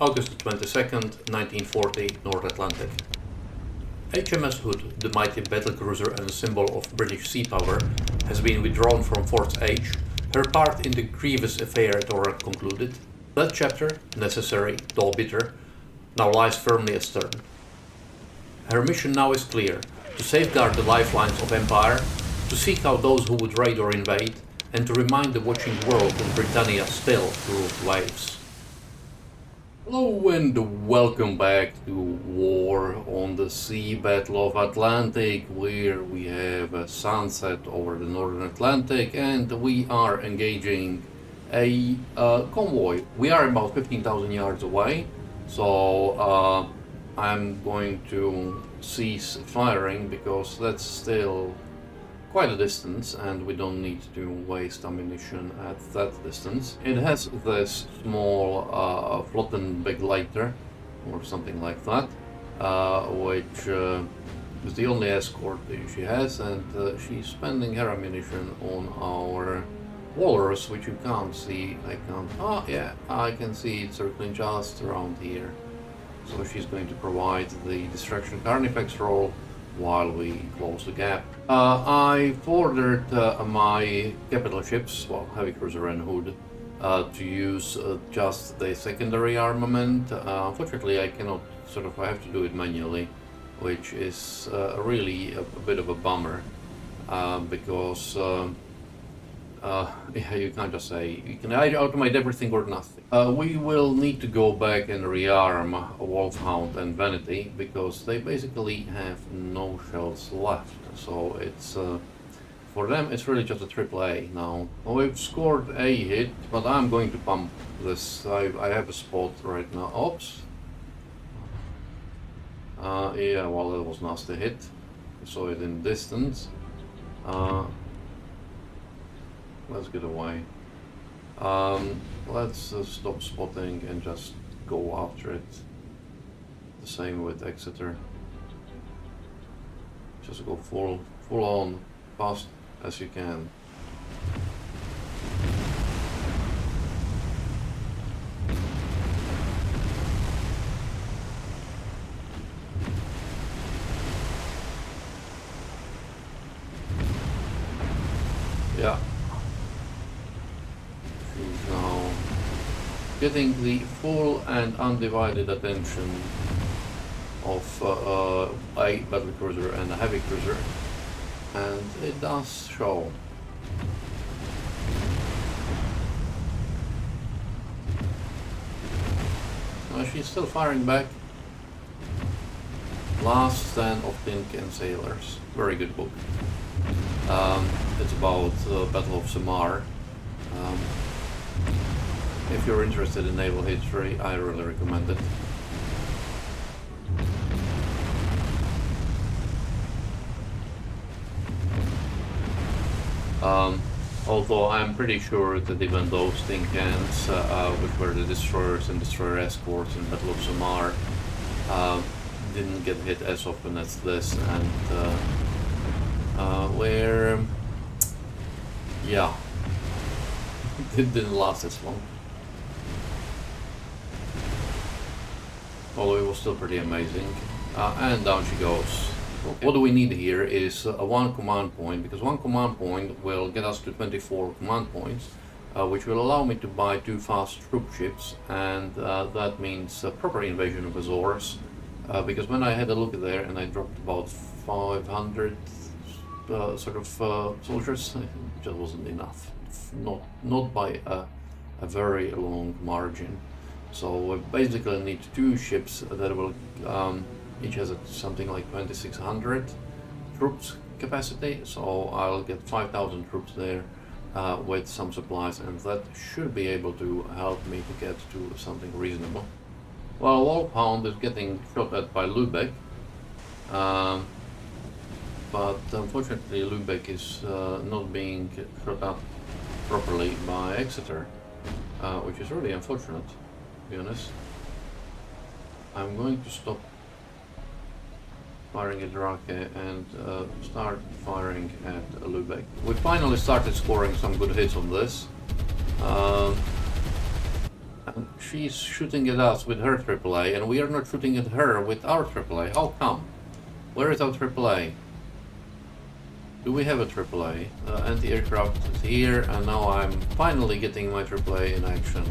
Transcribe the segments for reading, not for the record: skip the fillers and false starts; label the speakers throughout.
Speaker 1: August 22nd, 1940, North Atlantic. HMS Hood, the mighty battlecruiser and symbol of British sea power, has been withdrawn from Fort H. Her part in the grievous affair at Oran concluded. That chapter, necessary though bitter, now lies firmly astern. Her mission now is clear: to safeguard the lifelines of empire, to seek out those who would raid or invade, and to remind the watching world that Britannia still ruled waves. Hello and welcome back to War on the Sea, Battle of Atlantic, where we have a sunset over the Northern Atlantic and we are engaging a convoy. We are about 15,000 yards away, so I'm going to cease firing because that's still quite a distance and we don't need to waste ammunition at that distance. It has this small Flottenbegleiter or something like that, which is the only escort she has, and she's spending her ammunition on our walrus, which you can't see. I can see it circling just around here. So she's going to provide the distraction carnifex roll while we close the gap. I've ordered my capital ships, well, heavy cruiser and Hood, to use just the secondary armament. Unfortunately, I cannot I have to do it manually, which is really a bit of a bummer, because you can't just say, you can either automate everything or nothing. We will need to go back and rearm Wolfhound and Vanity because they basically have no shells left. So it's for them it's really just a AAA now. Well, we've scored a hit, but I'm going to pump this. I have a spot right now. Oops. Yeah, well, that was nasty hit. I saw it in distance. Let's get away. Let's stop spotting and just go after it. The same with Exeter. Just go full on, fast as you can. Yeah. She's now getting the full and undivided attention of a battlecruiser and a heavy cruiser, and it does show. She's still firing back. Last Stand of Tin Can Sailors. Very good book. It's about Battle of Samar. If you're interested in naval history, I really recommend it. Although I'm pretty sure that even those tin cans, which were the destroyers and destroyer escorts in Battle of Samar, didn't get hit as often as this, and yeah, it didn't last as long. Although it was still pretty amazing. And down she goes. Okay. What do we need here is one command point, because one command point will get us to 24 command points, which will allow me to buy 2 fast troop ships, and that means proper invasion of Azores, because when I had a look there and I dropped about 500 soldiers, it just wasn't enough. Not by a very long margin. So we basically need 2 ships that will each has something like 2,600 troops capacity. So I'll get 5,000 troops there with some supplies, and that should be able to help me to get to something reasonable. Well, Wolfhound is getting shot at by Lübeck, but unfortunately Lübeck is not being shot at properly by Exeter, which is really unfortunate, to be honest. I'm going to stop firing at Drake and start firing at Lübeck. We finally started scoring some good hits on this. She's shooting at us with her AAA, and we are not shooting at her with our AAA. How come? Where is our AAA? Do we have a AAA? Anti-aircraft is here, and now I'm finally getting my AAA in action.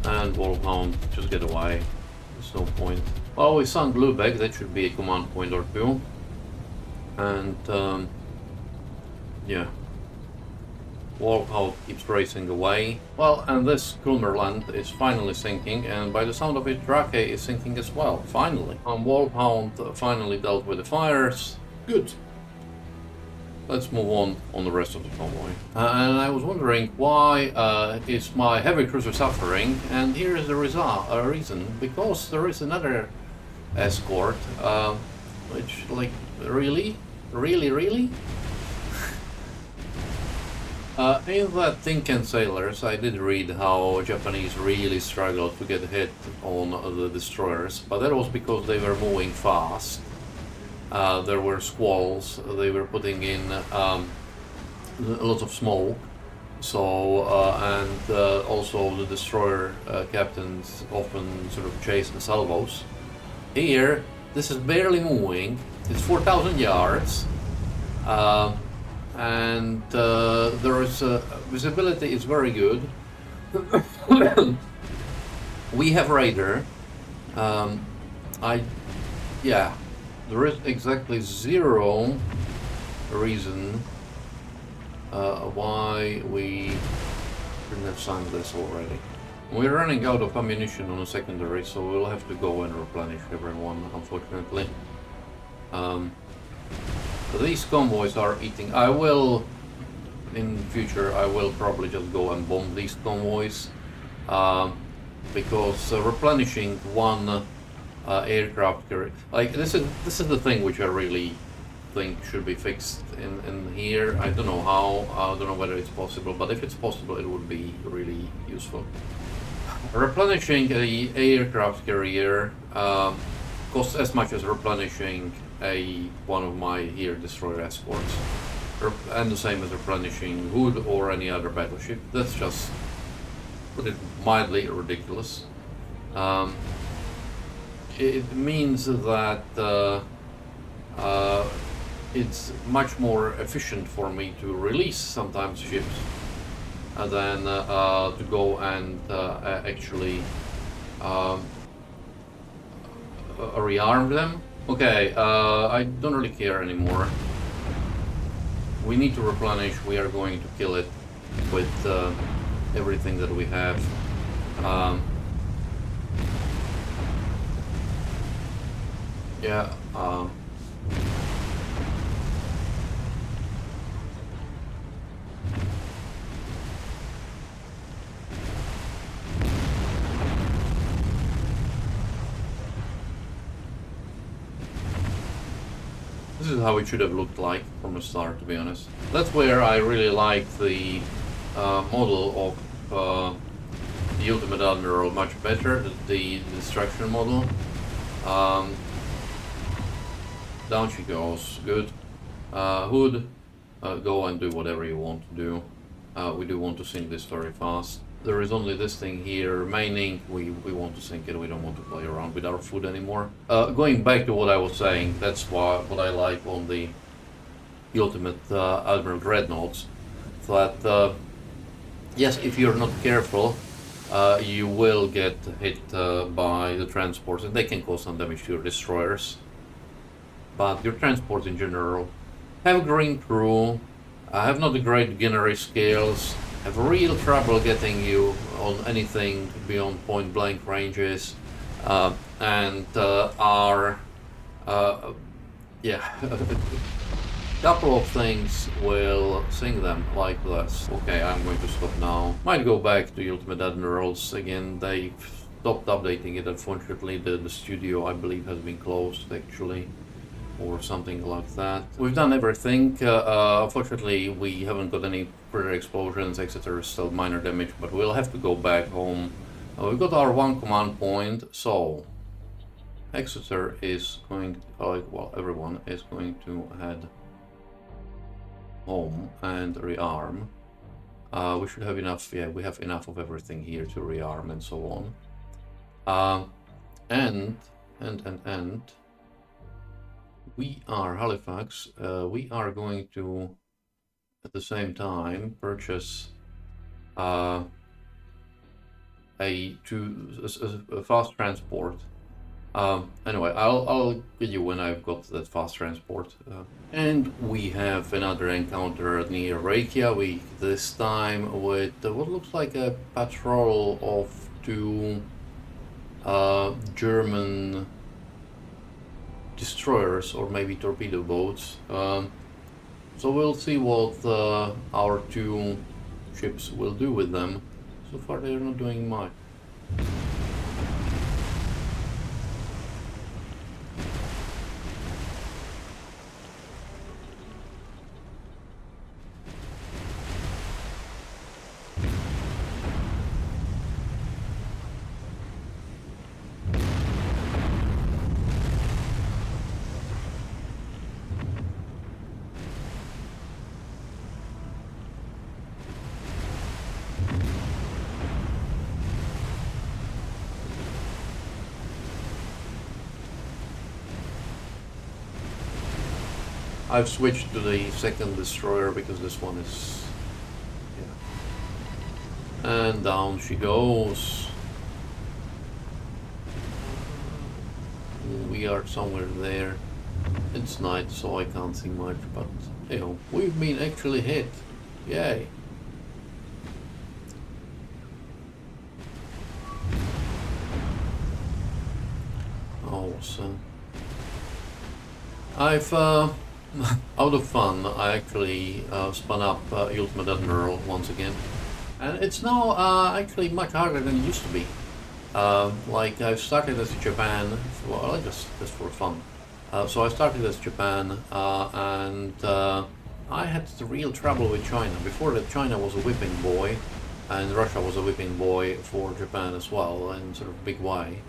Speaker 1: And Wolfhound, just get away. There's no point. Well, we sunk Lubeck, that should be a command point or two. And, yeah. Wolfhound keeps racing away. Well, and this Kulmerland is finally sinking, and by the sound of it, Drake is sinking as well, finally. Wolfhound finally dealt with the fires. Good. Let's move on the rest of the convoy. And I was wondering why is my heavy cruiser suffering, and here is the reason. Because there is another escort, which, like, really? In that Tinken Sailors, I did read how Japanese really struggled to get hit on the destroyers, but that was because they were moving fast. There were squalls, they were putting in lots of smoke, so and also the destroyer captains often sort of chase the salvos. Here, this is barely moving, it's 4,000 yards, and there is visibility is very good. We have radar. Yeah. There is exactly zero reason why we shouldn't have signed this already. We're running out of ammunition on a secondary, so we'll have to go and replenish everyone, unfortunately. These convoys are eating. I will, in future, I will probably just go and bomb these convoys, because replenishing one aircraft carrier, like this is the thing which I really think should be fixed in here. I don't know how, I don't know whether it's possible, but if it's possible, it would be really useful. Replenishing a aircraft carrier costs as much as replenishing one of my here destroyer escorts, and the same as replenishing Hood or any other battleship. That's just, put it mildly, ridiculous. It means that it's much more efficient for me to release sometimes ships than to go and actually rearm them. Okay, I don't really care anymore. We need to replenish. We are going to kill it with everything that we have. Yeah, this is how it should have looked like from the start, to be honest. That's where I really like the model of the Ultimate Admiral much better, the destruction model. Down she goes, good. Hood, go and do whatever you want to do. We do want to sink this very fast. There is only this thing here remaining. We want to sink it, we don't want to play around with our food anymore. Going back to what I was saying, that's what I like on the Ultimate Admiral Dreadnoughts. That, yes, if you're not careful, you will get hit by the transports, and they can cause some damage to your destroyers. But your transports in general have green crew, have not the great gunnery skills, have real trouble getting you on anything beyond point blank ranges, and are, yeah, a couple of things will sink them like this. Okay, I'm going to stop now. Might go back to Ultimate Admirals again. They've stopped updating it, unfortunately. The studio, I believe, has been closed actually, or something like that. We've done everything. Unfortunately, we haven't got any further explosions. Exeter is still minor damage, but we'll have to go back home. We've got our one command point, so Exeter is going, well, everyone is going to head home and rearm. We should have enough, yeah, we have enough of everything here to rearm and so on. And we are Halifax. We are going to, at the same time, purchase a fast transport. Anyway, I'll get you when I've got that fast transport. And we have another encounter near Reykjavik, this time with what looks like a patrol of two German destroyers or maybe torpedo boats. So we'll see what our two ships will do with them. So far they're not doing much. I've switched to the second destroyer because this one is... yeah. And down she goes. We are somewhere there. It's night, so I can't see much, but you know, we've been actually hit. Yay. Awesome. I've out of fun, I actually spun up Ultimate Admiral once again, and it's now actually much harder than it used to be. Like I started as Japan, well, just for fun. So I started as Japan, and I had the real trouble with China. Before that, China was a whipping boy, and Russia was a whipping boy for Japan as well, in sort of big way.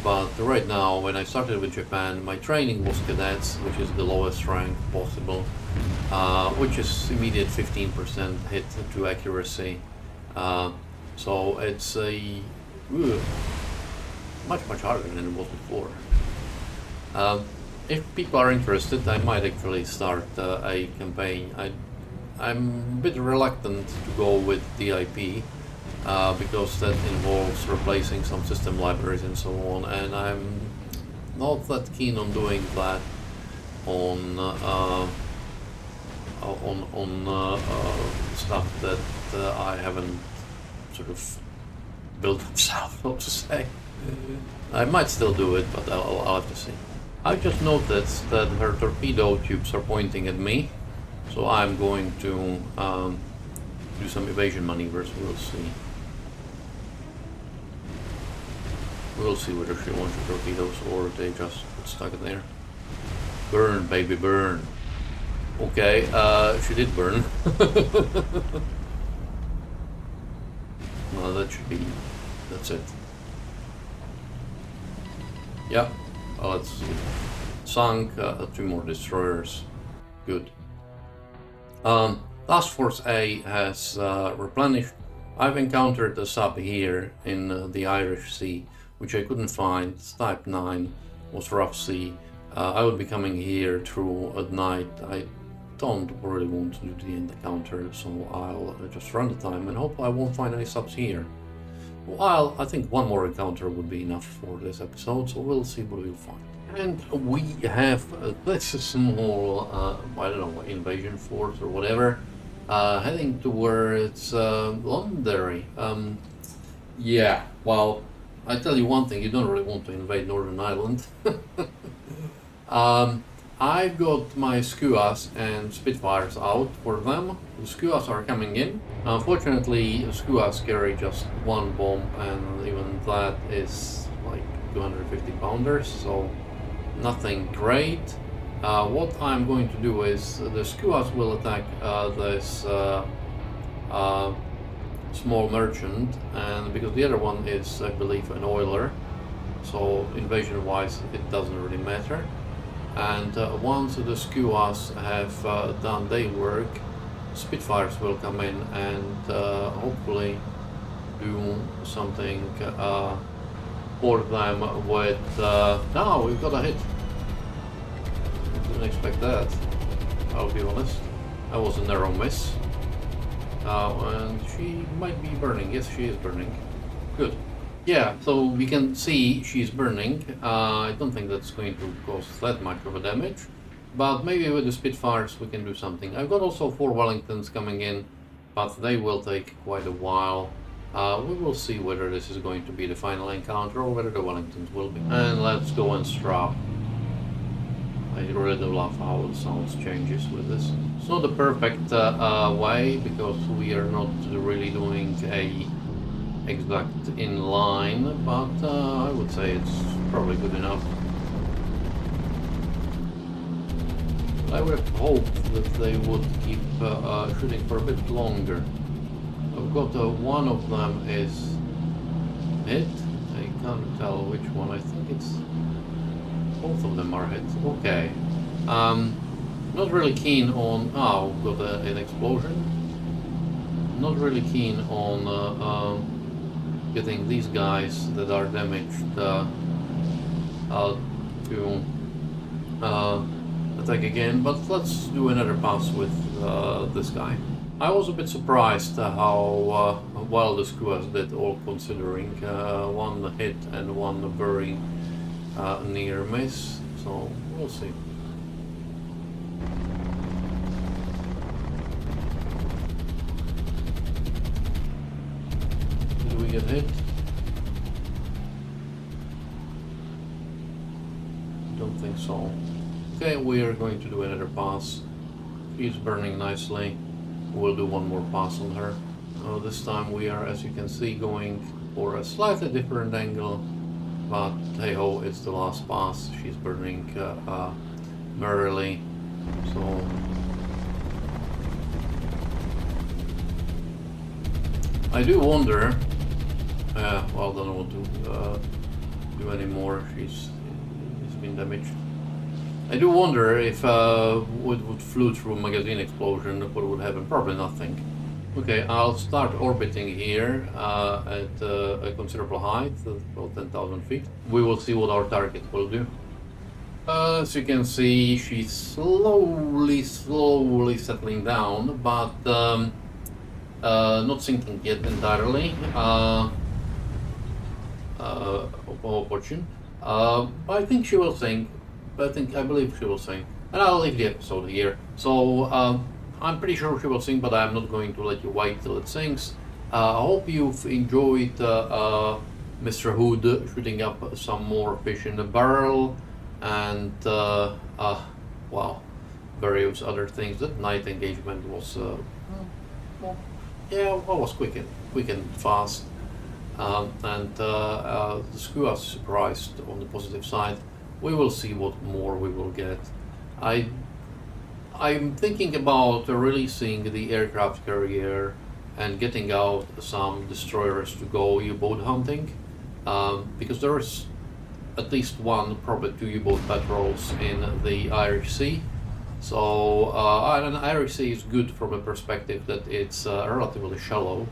Speaker 1: But right now, when I started with Japan, my training was cadets, which is the lowest rank possible, which is immediate 15% hit to accuracy. So it's a much harder than it was before. If people are interested, I might actually start a campaign. I'm a bit reluctant to go with DIP. Because that involves replacing some system libraries and so on, and I'm not that keen on doing that on stuff that I haven't sort of built myself, so to say. I might still do it, but I'll have to see. I just noticed that her torpedo tubes are pointing at me, so I'm going to do some evasion maneuvers. We'll see. We'll see whether she launches torpedoes or they just get stuck there. Burn, baby, burn. Okay, she did burn. Well, that should be... that's it. Yeah, let's see. Sunk 2 more destroyers. Good. Task Force A has replenished. I've encountered a sub here in the Irish Sea, which I couldn't find. It's Type 9, was rough sea. I will be coming here through at night. I don't really want to do the encounter, so I'll just run the time and hope I won't find any subs here. Well, I think one more encounter would be enough for this episode, so we'll see what we'll find. And we have this small, I don't know, invasion force or whatever, heading towards Londonderry. Yeah, well, I tell you one thing, you don't really want to invade Northern Ireland. I've got my Skuas and Spitfires out for them. The Skuas are coming in. Unfortunately, Skuas carry just one bomb, and even that is like 250 pounders, so nothing great. What I'm going to do is the Skuas will attack this small merchant, and because the other one is, I believe, an oiler, so invasion wise it doesn't really matter. And once the Skuas have done their work, Spitfires will come in and hopefully do something for them with... no, we've got a hit. Didn't expect that, I'll be honest. That was a narrow miss. And she might be burning. Yes, she is burning. Good. Yeah, so we can see she's burning. I don't think that's going to cause that much of a damage. But maybe with the Spitfires we can do something. I've got also 4 Wellingtons coming in, but they will take quite a while. We will see whether this is going to be the final encounter or whether the Wellingtons will be. And let's go and strap. I really do love how the sounds changes with this. It's not the perfect way, because we are not really doing a exact inline, but I would say it's probably good enough. I would have hoped that they would keep shooting for a bit longer. I've got one of them is hit. I can't tell which one. I think it's both of them are hit. Okay. Not really keen on... oh, got an explosion. Not really keen on getting these guys that are damaged to attack again, but let's do another pass with this guy. I was a bit surprised how well the Skuas did, all considering. One hit and one very near miss, so we'll see. Did we get hit? Don't think so. Okay, we are going to do another pass. She's burning nicely. We'll do one more pass on her. This time we are, as you can see, going for a slightly different angle, but hey ho, it's the last pass. She's burning merrily, so I do wonder. Well, don't want to do any more. She's been damaged. I do wonder if would flew through a magazine explosion, what would happen? Probably nothing. Okay, I'll start orbiting here at a considerable height, about 10,000 feet. We will see what our target will do. As you can see, she's slowly settling down, but not sinking yet entirely. Fortune. I think she will sink. I believe she will sing, and I'll leave the episode here. So I'm pretty sure she will sing, but I'm not going to let you wait till it sings. I hope you've enjoyed Mr. Hood shooting up some more fish in the barrel, and well, various other things. That night engagement was was quick and fast, and the Skuas surprised on the positive side. We will see what more we will get. I'm thinking about releasing the aircraft carrier and getting out some destroyers to go U-boat hunting, because there is at least one, probably 2 U-boat patrols in the Irish Sea. So and Irish Sea is good from a perspective that it's relatively shallow,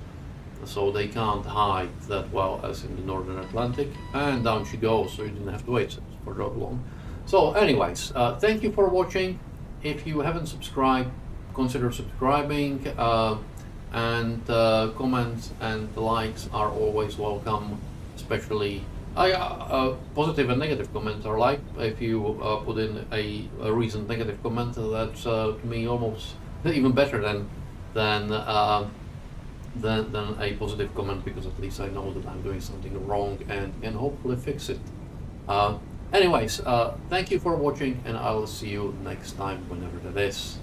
Speaker 1: so they can't hide that well as in the Northern Atlantic. And down she goes, so you didn't have to wait for that long. So anyways, thank you for watching. If you haven't subscribed, consider subscribing, and comments and likes are always welcome, especially positive and negative comments are like. If you put in a recent negative comment, that's to me almost even better than a positive comment, because at least I know that I'm doing something wrong and can hopefully fix it. Anyways, thank you for watching, and I'll see you next time, whenever that is.